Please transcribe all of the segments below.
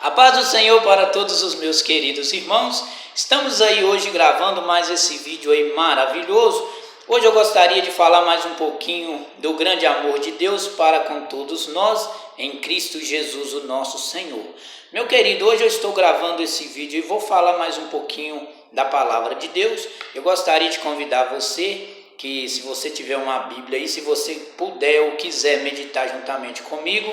A paz do Senhor para todos os meus queridos irmãos. Estamos aí hoje gravando mais esse vídeo aí maravilhoso. Hoje eu gostaria de falar mais um pouquinho do grande amor de Deus para com todos nós em Cristo Jesus, o nosso Senhor. Meu querido, hoje eu estou gravando esse vídeo e vou falar mais um pouquinho da palavra de Deus. Eu gostaria de convidar você que, se você tiver uma Bíblia aí, se você puder ou quiser meditar juntamente comigo,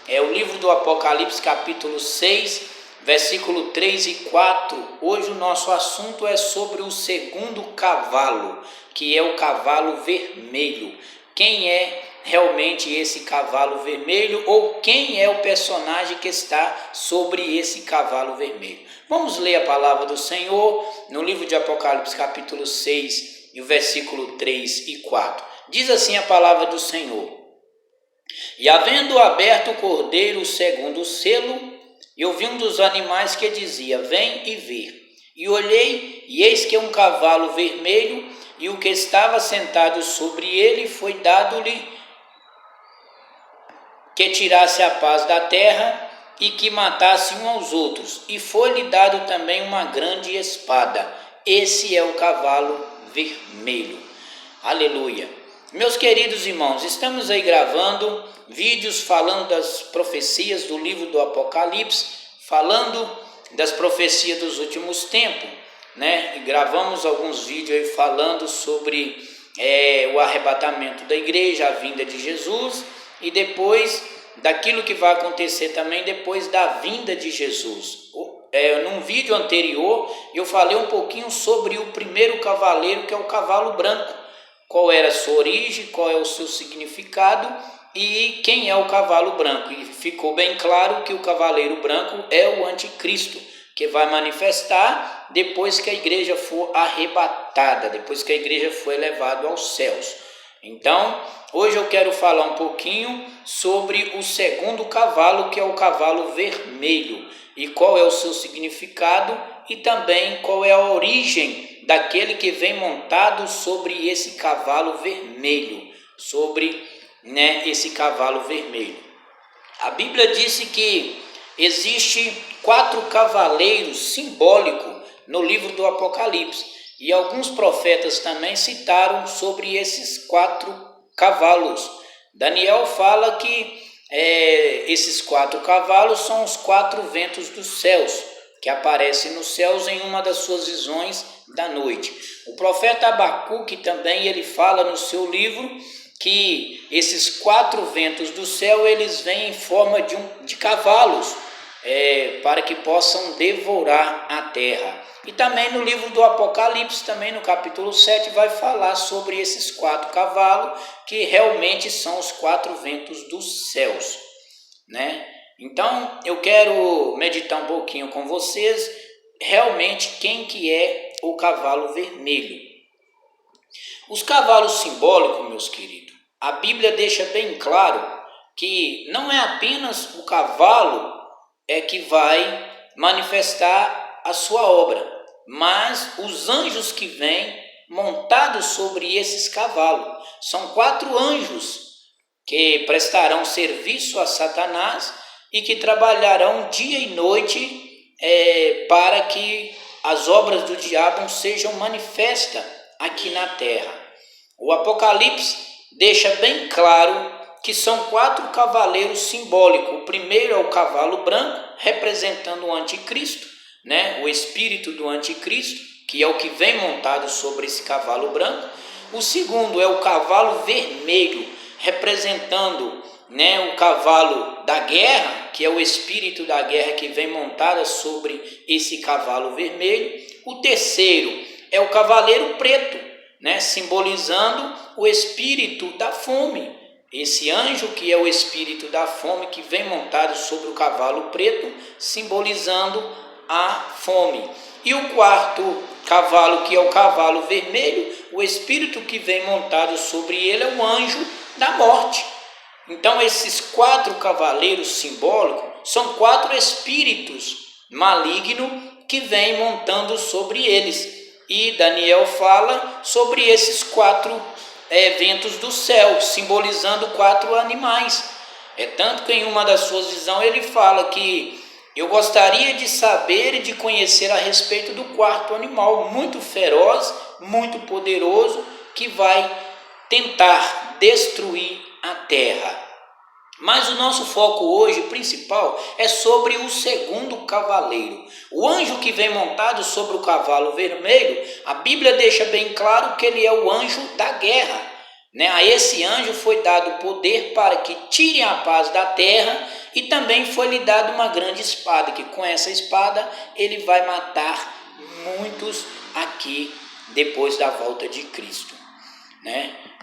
é o livro do Apocalipse, capítulo 6, versículo 3 e 4. Hoje o nosso assunto é sobre o segundo cavalo, que é o cavalo vermelho. Quem é realmente esse cavalo vermelho, ou quem é o personagem que está sobre esse cavalo vermelho? Vamos ler a palavra do Senhor no livro de Apocalipse, capítulo 6, e o versículo 3 e 4. Diz assim a palavra do Senhor: E havendo aberto o cordeiro o segundo selo, eu vi um dos animais que dizia: Vem e vê. E olhei, e eis que um cavalo vermelho, e o que estava sentado sobre ele foi dado-lhe que tirasse a paz da terra e que matasse uns aos outros. E foi-lhe dado também uma grande espada. Esse é o cavalo vermelho. Aleluia. Meus queridos irmãos, estamos aí gravando vídeos falando das profecias do livro do Apocalipse, falando das profecias dos últimos tempos, né? E gravamos alguns vídeos aí falando sobre o arrebatamento da igreja, a vinda de Jesus, e depois daquilo que vai acontecer também depois da vinda de Jesus. Num vídeo anterior eu falei um pouquinho sobre o primeiro cavaleiro, que é o cavalo branco. Qual era a sua origem, qual é o seu significado e quem é o cavalo branco. E ficou bem claro que o cavaleiro branco é o anticristo, que vai manifestar depois que a igreja for arrebatada, depois que a igreja for elevada aos céus. Então, hoje eu quero falar um pouquinho sobre o segundo cavalo, que é o cavalo vermelho, e qual é o seu significado e também qual é a origem daquele que vem montado sobre esse cavalo vermelho, esse cavalo vermelho. A Bíblia disse que existe 4 cavaleiros simbólicos no livro do Apocalipse, e alguns profetas também citaram sobre esses 4 cavalos. Daniel fala que esses 4 cavalos são os 4 ventos dos céus, que aparecem nos céus em uma das suas visões da noite. O profeta Abacuque também ele fala no seu livro que esses 4 ventos do céu eles vêm em forma de cavalos, para que possam devorar a terra. E também no livro do Apocalipse, também no capítulo 7, vai falar sobre esses 4 cavalos, que realmente são os 4 ventos dos céus, né? Então, eu quero meditar um pouquinho com vocês, realmente, quem que é o cavalo vermelho. Os cavalos simbólicos, meus queridos, a Bíblia deixa bem claro que não é apenas o cavalo que vai manifestar a sua obra, mas os anjos que vêm montados sobre esses cavalos. São 4 anjos que prestarão serviço a Satanás e que trabalharão dia e noite para que as obras do diabo sejam manifestas aqui na terra. O Apocalipse deixa bem claro que são 4 cavaleiros simbólicos. O primeiro é o cavalo branco, representando o anticristo, né? O espírito do anticristo, que é o que vem montado sobre esse cavalo branco. O segundo é o cavalo vermelho, representando, o cavalo da guerra, que é o espírito da guerra que vem montado sobre esse cavalo vermelho. O terceiro é o cavaleiro preto, simbolizando o espírito da fome. Esse anjo que é o espírito da fome, que vem montado sobre o cavalo preto, simbolizando a fome. E o quarto cavalo, que é o cavalo vermelho, o espírito que vem montado sobre ele é o anjo da morte. Então esses 4 cavaleiros simbólicos são 4 espíritos malignos que vêm montando sobre eles. E Daniel fala sobre esses 4 ventos do céu, simbolizando 4 animais. Tanto que em uma das suas visões ele fala que Eu gostaria de saber e de conhecer a respeito do quarto animal, muito feroz, muito poderoso, que vai tentar destruir a terra. Mas o nosso foco hoje principal é sobre o segundo cavaleiro. O anjo que vem montado sobre o cavalo vermelho, a Bíblia deixa bem claro que ele é o anjo da guerra. A esse anjo foi dado poder para que tire a paz da terra, e também foi lhe dado uma grande espada, que com essa espada ele vai matar muitos aqui depois da volta de Cristo.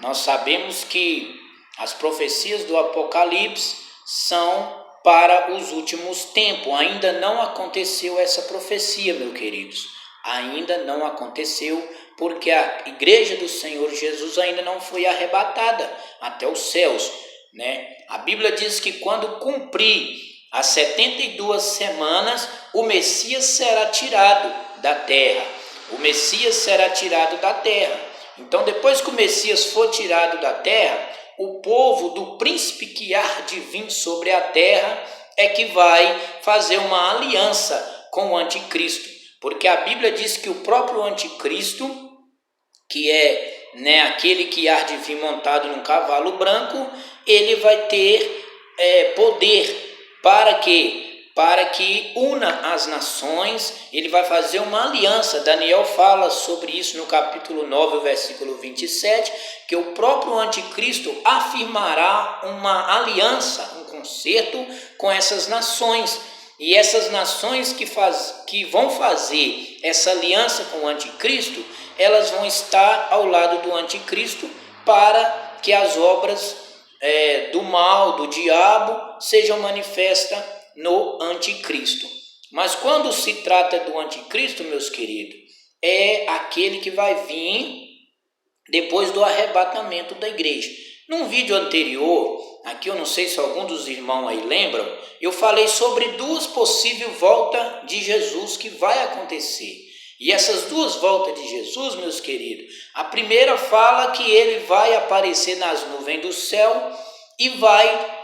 Nós sabemos que as profecias do Apocalipse são para os últimos tempos. Ainda não aconteceu essa profecia, meus queridos. Ainda não aconteceu, porque a igreja do Senhor Jesus ainda não foi arrebatada até os céus. A Bíblia diz que quando cumprir as 72 semanas, o Messias será tirado da terra. O Messias será tirado da terra. Então, depois que o Messias for tirado da terra, o povo do príncipe que há de vir sobre a terra é que vai fazer uma aliança com o anticristo, porque a Bíblia diz que o próprio anticristo, que é aquele que há de vir montado num cavalo branco, ele vai ter poder para que una as nações. Ele vai fazer uma aliança. Daniel fala sobre isso no capítulo 9, versículo 27, que o próprio anticristo afirmará uma aliança, um concerto com essas nações. E essas nações que vão fazer essa aliança com o anticristo, elas vão estar ao lado do anticristo para que as obras do mal, do diabo, sejam manifestas no anticristo. Mas quando se trata do anticristo, meus queridos, é aquele que vai vir depois do arrebatamento da igreja. Num vídeo anterior, aqui eu não sei se algum dos irmãos aí lembram, eu falei sobre duas possíveis voltas de Jesus que vai acontecer. E essas duas voltas de Jesus, meus queridos, a primeira fala que ele vai aparecer nas nuvens do céu e vai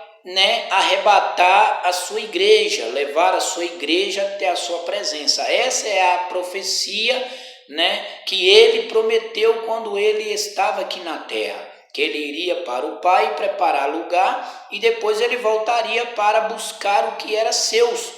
arrebatar a sua igreja, levar a sua igreja até a sua presença. Essa é a profecia que ele prometeu quando ele estava aqui na terra, que ele iria para o Pai preparar lugar e depois ele voltaria para buscar o que era seus,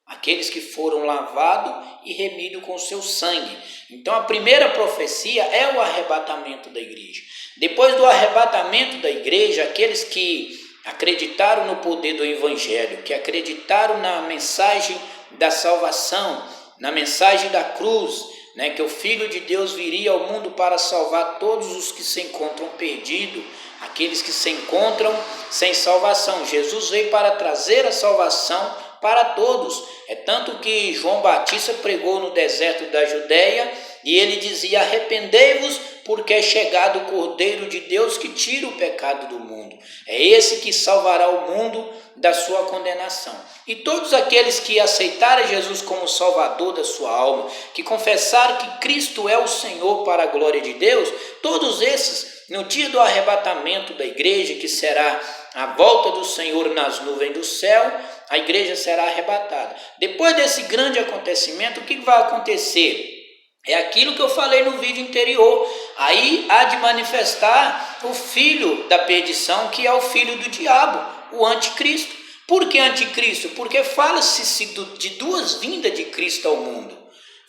aqueles que foram lavados e remidos com seu sangue. Então a primeira profecia é o arrebatamento da igreja. Depois do arrebatamento da igreja, aqueles que acreditaram no poder do Evangelho, que acreditaram na mensagem da salvação, na mensagem da cruz, que o Filho de Deus viria ao mundo para salvar todos os que se encontram perdidos, aqueles que se encontram sem salvação. Jesus veio para trazer a salvação para todos. É tanto que João Batista pregou no deserto da Judéia e ele dizia: arrependei-vos, porque é chegado o Cordeiro de Deus que tira o pecado do mundo. É esse que salvará o mundo da sua condenação. E todos aqueles que aceitaram Jesus como Salvador da sua alma, que confessaram que Cristo é o Senhor para a glória de Deus, todos esses, no dia do arrebatamento da igreja, que será a volta do Senhor nas nuvens do céu, a igreja será arrebatada. Depois desse grande acontecimento, o que vai acontecer? É aquilo que eu falei no vídeo anterior. Aí há de manifestar o filho da perdição, que é o filho do diabo, o anticristo. Por que anticristo? Porque fala-se de duas vindas de Cristo ao mundo.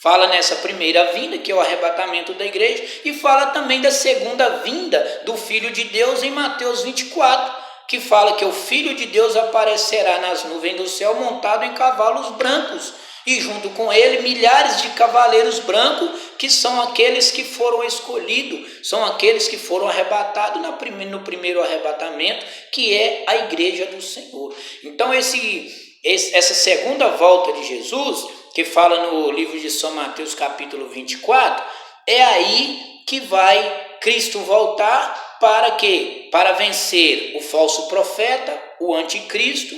Fala nessa primeira vinda, que é o arrebatamento da igreja, e fala também da segunda vinda do Filho de Deus em Mateus 24, que fala que o Filho de Deus aparecerá nas nuvens do céu montado em cavalos brancos, e junto com ele milhares de cavaleiros brancos, que são aqueles que foram escolhidos, são aqueles que foram arrebatados no primeiro arrebatamento, que é a igreja do Senhor. Então essa segunda volta de Jesus, que fala no livro de São Mateus capítulo 24, é aí que vai Cristo voltar para quê? Para vencer o falso profeta, o anticristo,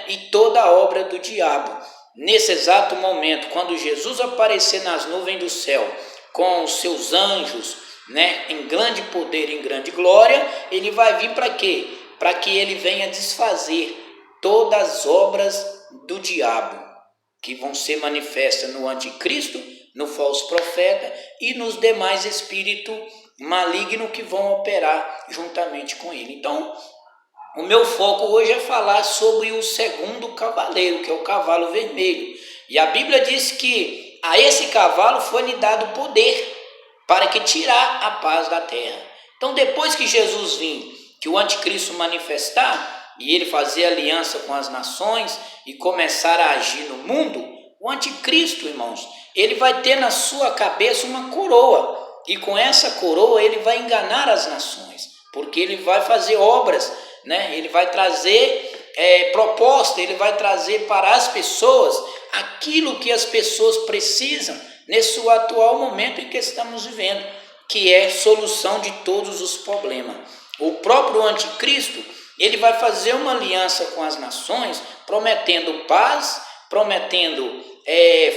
e toda a obra do diabo. Nesse exato momento, quando Jesus aparecer nas nuvens do céu, com os seus anjos, em grande poder, em grande glória, ele vai vir para quê? Para que ele venha desfazer todas as obras do diabo. que vão ser manifestas no anticristo, no falso profeta e nos demais espíritos malignos que vão operar juntamente com ele. Então, o meu foco hoje é falar sobre o segundo cavaleiro, que é o cavalo vermelho. E a Bíblia diz que a esse cavalo foi-lhe dado poder para que tirar a paz da terra. Então, depois que Jesus vir, que o anticristo manifestar e ele fazer aliança com as nações e começar a agir no mundo, o anticristo, irmãos, ele vai ter na sua cabeça uma coroa. E com essa coroa ele vai enganar as nações, porque ele vai fazer obras, né? Ele vai trazer proposta, ele vai trazer para as pessoas aquilo que as pessoas precisam nesse atual momento em que estamos vivendo, que é solução de todos os problemas. O próprio anticristo, ele vai fazer uma aliança com as nações, prometendo paz, prometendo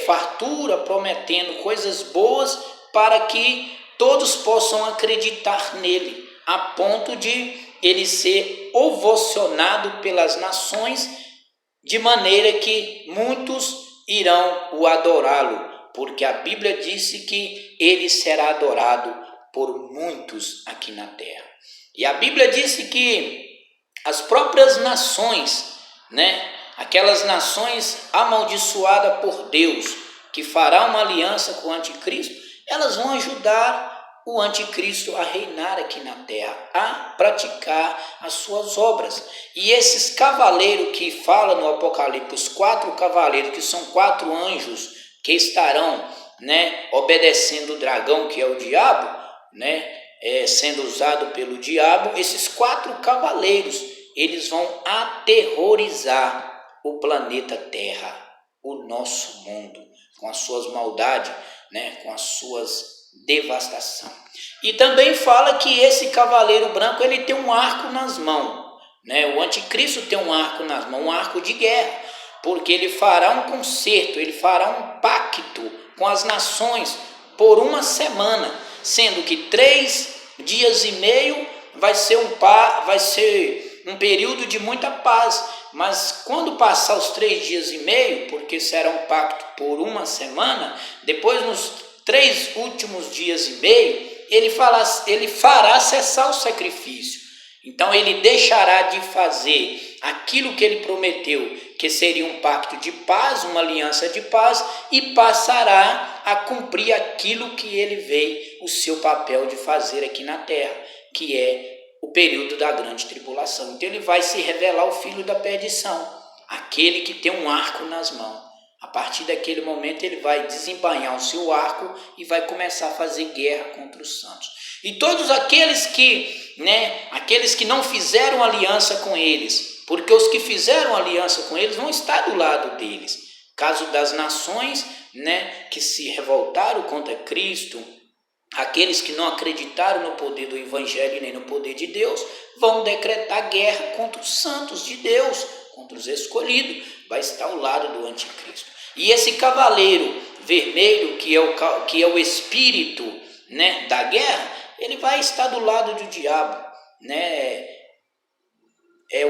fartura, prometendo coisas boas, para que todos possam acreditar nele, a ponto de ele ser ovacionado pelas nações, de maneira que muitos irão o adorá-lo, porque a Bíblia disse que ele será adorado por muitos aqui na terra. E a Bíblia disse que as próprias nações, né, aquelas nações amaldiçoadas por Deus, que fará uma aliança com o anticristo, elas vão ajudar o anticristo a reinar aqui na terra, a praticar as suas obras. E esses cavaleiros que fala no Apocalipse, os 4 cavaleiros, que são 4 anjos que estarão, né, obedecendo o dragão, que é o diabo, né, sendo usado pelo diabo, esses 4 cavaleiros, eles vão aterrorizar o planeta Terra, o nosso mundo, com as suas maldades, né, com as suas devastação. E também fala que esse cavaleiro branco, ele tem um arco nas mãos, né? O anticristo tem um arco nas mãos, um arco de guerra, porque ele fará um concerto, ele fará um pacto com as nações por uma semana, sendo que 3 dias e meio vai ser um período de muita paz, mas quando passar os 3 dias e meio, porque será um pacto por uma semana, depois nos 3 últimos dias e meio, ele fará cessar o sacrifício. Então ele deixará de fazer aquilo que ele prometeu, que seria um pacto de paz, uma aliança de paz, e passará a cumprir aquilo que ele veio, o seu papel de fazer aqui na terra, que é o período da grande tribulação. Então ele vai se revelar o filho da perdição, aquele que tem um arco nas mãos. A partir daquele momento ele vai desembainhar o seu arco e vai começar a fazer guerra contra os santos. E todos aqueles que não fizeram aliança com eles, porque os que fizeram aliança com eles vão estar do lado deles. Caso das nações, né, que se revoltaram contra Cristo, aqueles que não acreditaram no poder do Evangelho nem no poder de Deus, vão decretar guerra contra os santos de Deus, contra os escolhidos, vai estar ao lado do anticristo. E esse cavaleiro vermelho, que é o espírito, né, da guerra, ele vai estar do lado do diabo, né,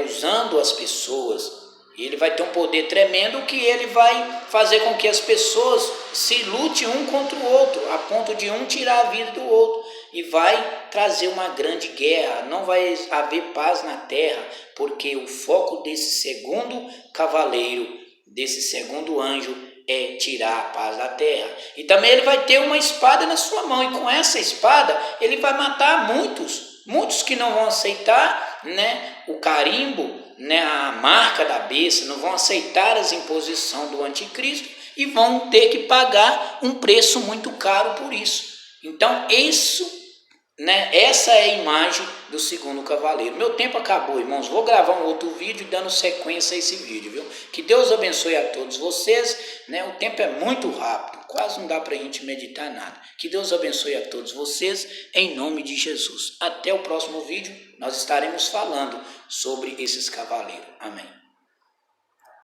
usando as pessoas. E ele vai ter um poder tremendo, que ele vai fazer com que as pessoas se lutem um contra o outro, a ponto de um tirar a vida do outro, e vai trazer uma grande guerra. Não vai haver paz na terra, porque o foco desse segundo cavaleiro, desse segundo anjo, é tirar a paz da terra. E também ele vai ter uma espada na sua mão, e com essa espada ele vai matar muitos que não vão aceitar, né, o carimbo, né, a marca da besta, não vão aceitar as imposições do anticristo e vão ter que pagar um preço muito caro por isso. Então essa é a imagem do segundo cavaleiro. Meu tempo acabou, irmãos. Vou gravar um outro vídeo dando sequência a esse vídeo, viu? Que Deus abençoe a todos vocês, né? O tempo é muito rápido, quase não dá para a gente meditar nada. Que Deus abençoe a todos vocês, em nome de Jesus. Até o próximo vídeo, nós estaremos falando sobre esses cavaleiros. Amém.